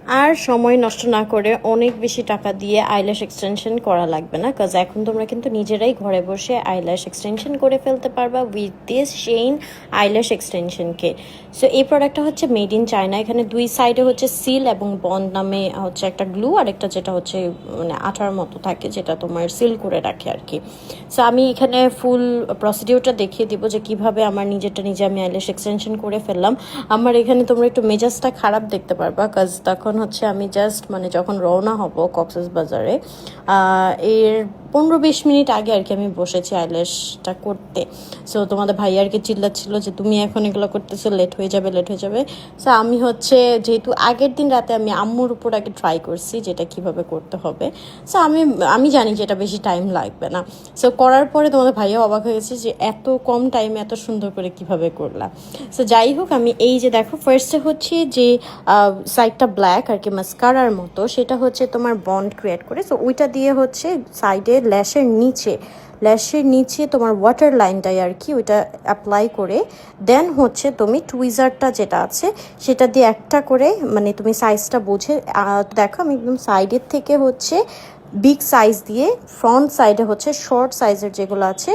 আর সময় নষ্ট না করে অনেক বেশি টাকা দিয়ে আইল্যাশ এক্সটেনশন করা লাগবে না, কাজ এখন তোমরা কিন্তু নিজেরাই ঘরে বসে আইল্যাশ এক্সটেনশন করে ফেলতে পারবা উইথ দিস শেইন আইল্যাশ এক্সটেনশনকে। সো এই প্রোডাক্টটা হচ্ছে মেড ইন চায়না। এখানে দুই সাইডে হচ্ছে সিল এবং বন্ড নামে হচ্ছে একটা গ্লু, আর একটা যেটা হচ্ছে মানে আঠার মতো থাকে, যেটা তোমার সিল করে রাখে আর কি। সো আমি এখানে ফুল প্রসিডিউরটা দেখিয়ে দিব যে কিভাবে আমার নিজেরটা নিজে আমি আইল্যাশ এক্সটেনশন করে ফেললাম। আমার এখানে তোমরা একটু মেজাজটা খারাপ দেখতে পারবা, কাজ তখন হচ্ছে আমি জাস্ট মানে যখন রওনা হব কক্সবাজারে এর 15-20 মিনিট আগে আর কি আমি বসেছি আইল্যাশটা করতে। সো তোমাদের ভাই আর কি চিল্লাচ্ছিল যে তুমি এখন এগুলো করতেছো, লেট হয়ে যাবে লেট হয়ে যাবে। সো আমি হচ্ছে যেহেতু আগের দিন রাতে আমি আম্মুর উপর আগে ট্রাই করছি যেটা কিভাবে করতে হবে। সো আমি জানি যে এটা বেশি টাইম লাগবে না। সো করার পরে তোমাদের ভাইও অবাক হয়েছে যে এত কম টাইমে এত সুন্দর করে কিভাবে করলাম। সো যাই হোক, আমি এই যে দেখো ফার্স্টে হচ্ছে যে সাইডটা ব্ল্যাক আর কি মাস্কারার মতো, সেটা হচ্ছে তোমার বন্ড ক্রিয়েট করে। সো ওইটা দিয়ে হচ্ছে সাইডে ল্যাশের নিচে তোমার ওয়াটার লাইনটাই আর কি ওইটা অ্যাপ্লাই করে দেন হচ্ছে তুমি টুইজারটা যেটা আছে সেটা দিয়ে একটা করে মানে তুমি সাইজটা বুঝে দেখো আমি একদম সাইডের থেকে হচ্ছে বিগ সাইজ দিয়ে ফ্রন্ট সাইডে হচ্ছে শর্ট সাইজের যেগুলো আছে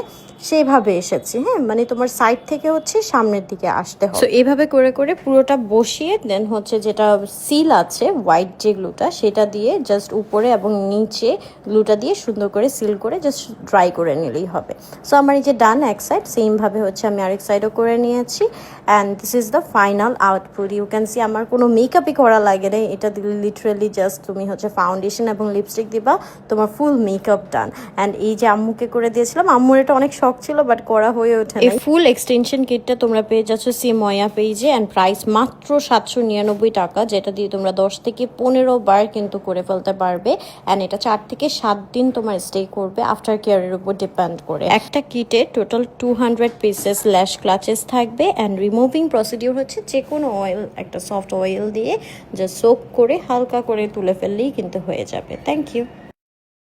সেইভাবে এসেছি। হ্যাঁ, মানে তোমার সাইড থেকে হচ্ছে সামনের দিকে আসতে হবে। সো এইভাবে করে করে পুরোটা বসিয়ে দেন হচ্ছে যেটা সিল আছে হোয়াইট যে গ্লুটা সেটা দিয়ে জাস্ট উপরে এবং নিচে গ্লুটা দিয়ে সুন্দর করে সিল করে জাস্ট ড্রাই করে নিলেই হবে। সো আমার এই যে ডান এক সাইড সেমভাবে হচ্ছে আমি আরেক সাইডও করে নিয়েছি and this is the final output. You can see আমার কোনো মেকআপই করা লাগে না, এটা দিলে লিটারেলি জাস্ট তুমি হচ্ছে ফাউন্ডেশন এবং লিপস্টিক দিবা, তোমার ফুল মেকআপ ডান। অ্যান্ড এই যে আম্মুকে করে দিয়েছিলাম, আম্মুর এটা অনেক শখ ছিল বাট করা হয়ে ওঠে না। এই ফুল এক্সটেনশন কিটটা তোমরা পেয়ে যাচ্ছ সিময়া পেজে অ্যান্ড প্রাইস মাত্র 799 টাকা, যেটা দিয়ে তোমরা 10 থেকে 15 বার কিন্তু করে ফেলতে পারবে। অ্যান্ড এটা 4 থেকে 7 দিন তোমার স্টে করবে, আফটার কেয়ারের উপর ডিপেন্ড করে। একটা কিটে টোটাল 200 পিসেস ল্যাশ ক্লাচেস থাকবে অ্যান্ড রিমুভিং প্রসিডিউর হচ্ছে যে কোনো অয়েল, একটা সফট অয়েল দিয়ে জাস্ট সোপ করে হালকা করে তুলে ফেললেই কিন্তু হয়ে যাবে। Thank you.